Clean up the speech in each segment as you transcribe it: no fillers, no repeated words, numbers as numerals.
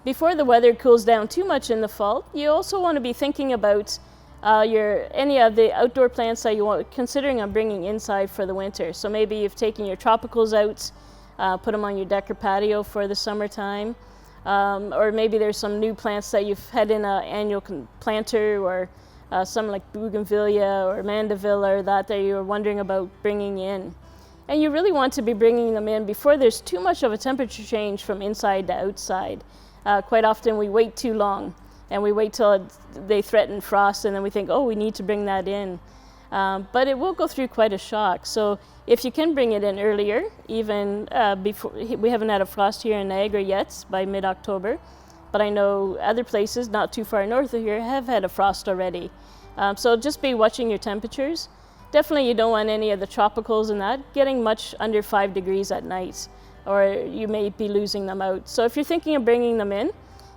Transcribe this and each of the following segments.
Before the weather cools down too much in the fall, you also want to be thinking about any of the outdoor plants that you want, considering on bringing inside for the winter. So maybe you've taken your tropicals out, put them on your deck or patio for the summertime, or maybe there's some new plants that you've had in an annual planter, or some like bougainvillea or mandevilla or that you're wondering about bringing in. And you really want to be bringing them in before there's too much of a temperature change from inside to outside. Quite often we wait too long, and we wait till they threaten frost, and then we think, oh, we need to bring that in. But it will go through quite a shock. So if you can bring it in earlier, even before, we haven't had a frost here in Niagara yet by mid-October, but I know other places not too far north of here have had a frost already. So just be watching your temperatures. Definitely you don't want any of the tropicals and that getting much under 5 degrees at night, or you may be losing them out. So if you're thinking of bringing them in,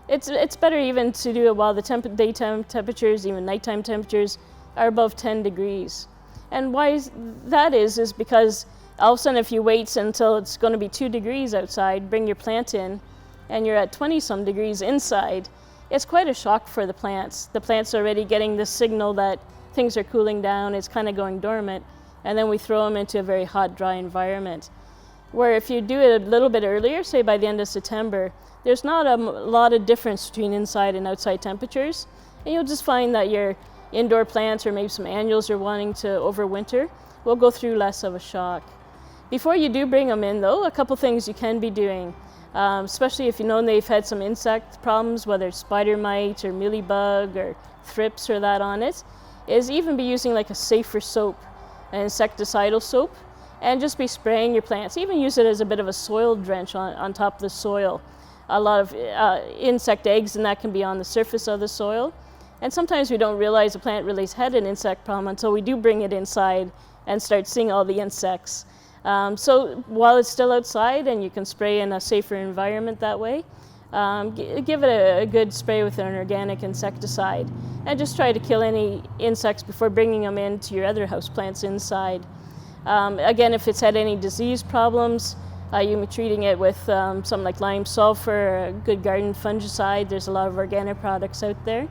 it's better even to do it while the daytime temperatures, even nighttime temperatures, are above 10 degrees. And why that is because all of a sudden if you wait until it's going to be 2 degrees outside, bring your plant in, and you're at 20-some degrees inside, it's quite a shock for the plants. The plant's already getting the signal that things are cooling down, it's kind of going dormant, and then we throw them into a very hot, dry environment. Where if you do it a little bit earlier, say by the end of September, there's not a lot of difference between inside and outside temperatures, and you'll just find that your indoor plants or maybe some annuals you're wanting to overwinter will go through less of a shock. Before you do bring them in though, a couple things you can be doing, especially if you know they've had some insect problems, whether it's spider mite or mealybug or thrips or that on it, is even be using like a safer soap, an insecticidal soap, and just be spraying your plants. Even use it as a bit of a soil drench on top of the soil. A lot of insect eggs and that can be on the surface of the soil. And sometimes we don't realize a plant really has had an insect problem until we do bring it inside and start seeing all the insects. So while it's still outside and you can spray in a safer environment that way, give it a good spray with an organic insecticide and just try to kill any insects before bringing them into your other house plants inside. Again, if it's had any disease problems, you can be treating it with something like lime sulfur, a good garden fungicide. There's a lot of organic products out there.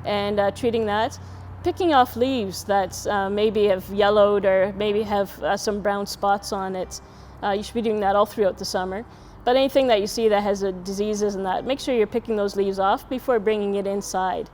And treating that. Picking off leaves that maybe have yellowed or maybe have some brown spots on it. You should be doing that all throughout the summer. But anything that you see that has diseases and that, make sure you're picking those leaves off before bringing it inside.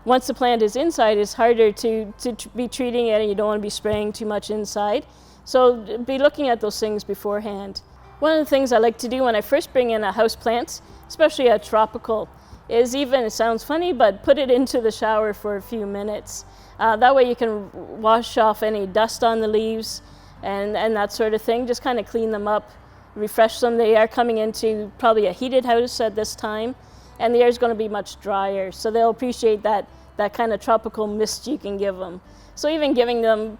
Once the plant is inside, it's harder to be treating it, and you don't want to be spraying too much inside. So be looking at those things beforehand. One of the things I like to do when I first bring in a house plant, especially a tropical, is even, it sounds funny, but put it into the shower for a few minutes. That way you can wash off any dust on the leaves and that sort of thing. Just kind of clean them up, refresh them. They are coming into probably a heated house at this time, and the air is going to be much drier. So they'll appreciate that kind of tropical mist you can give them. So even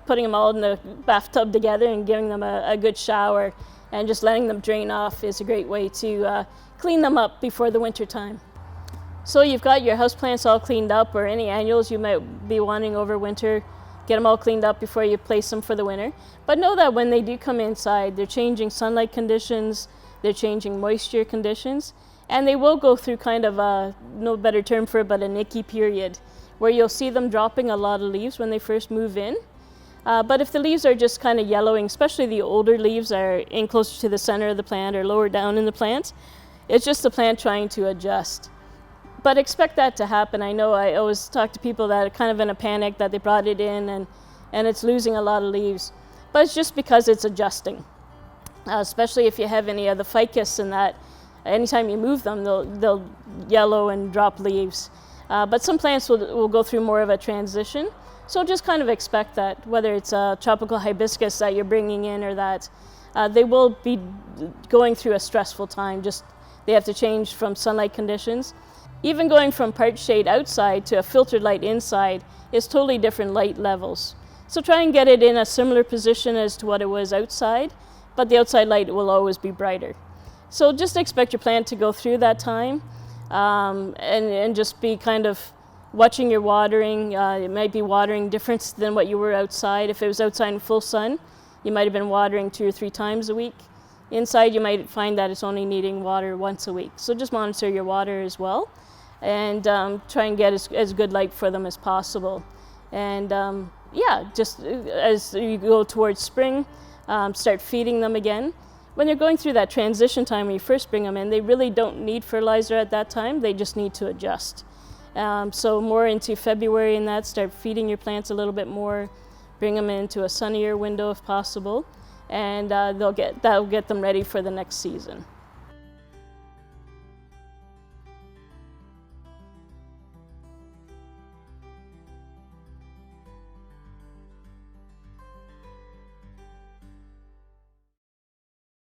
putting them all in the bathtub together and giving them a good shower and just letting them drain off is a great way to clean them up before the winter time. So you've got your houseplants all cleaned up, or any annuals you might be wanting over winter, get them all cleaned up before you place them for the winter. But know that when they do come inside, they're changing sunlight conditions, they're changing moisture conditions, and they will go through kind of no better term for it, but a nicky period, where you'll see them dropping a lot of leaves when they first move in. But if the leaves are just kind of yellowing, especially the older leaves are in closer to the center of the plant or lower down in the plant, it's just the plant trying to adjust. But expect that to happen. I know I always talk to people that are kind of in a panic that they brought it in and it's losing a lot of leaves. But it's just because it's adjusting. Especially if you have any of the ficus and that, anytime you move them, they'll yellow and drop leaves. But some plants will go through more of a transition. So just kind of expect that, whether it's a tropical hibiscus that you're bringing in or that, they will be going through a stressful time. Just they have to change from sunlight conditions. Even going from part shade outside to a filtered light inside is totally different light levels. So try and get it in a similar position as to what it was outside, but the outside light will always be brighter. So just expect your plant to go through that time and just be kind of watching your watering. It might be watering different than what you were outside. If it was outside in full sun, you might have been watering 2 or 3 times a week. Inside you might find that it's only needing water once a week. So just monitor your water as well, and try and get as good light for them as possible. And yeah, just as you go towards spring, start feeding them again. When you're going through that transition time when you first bring them in, they really don't need fertilizer at that time, they just need to adjust. So more into February and that, start feeding your plants a little bit more, bring them into a sunnier window if possible, and that'll get them ready for the next season.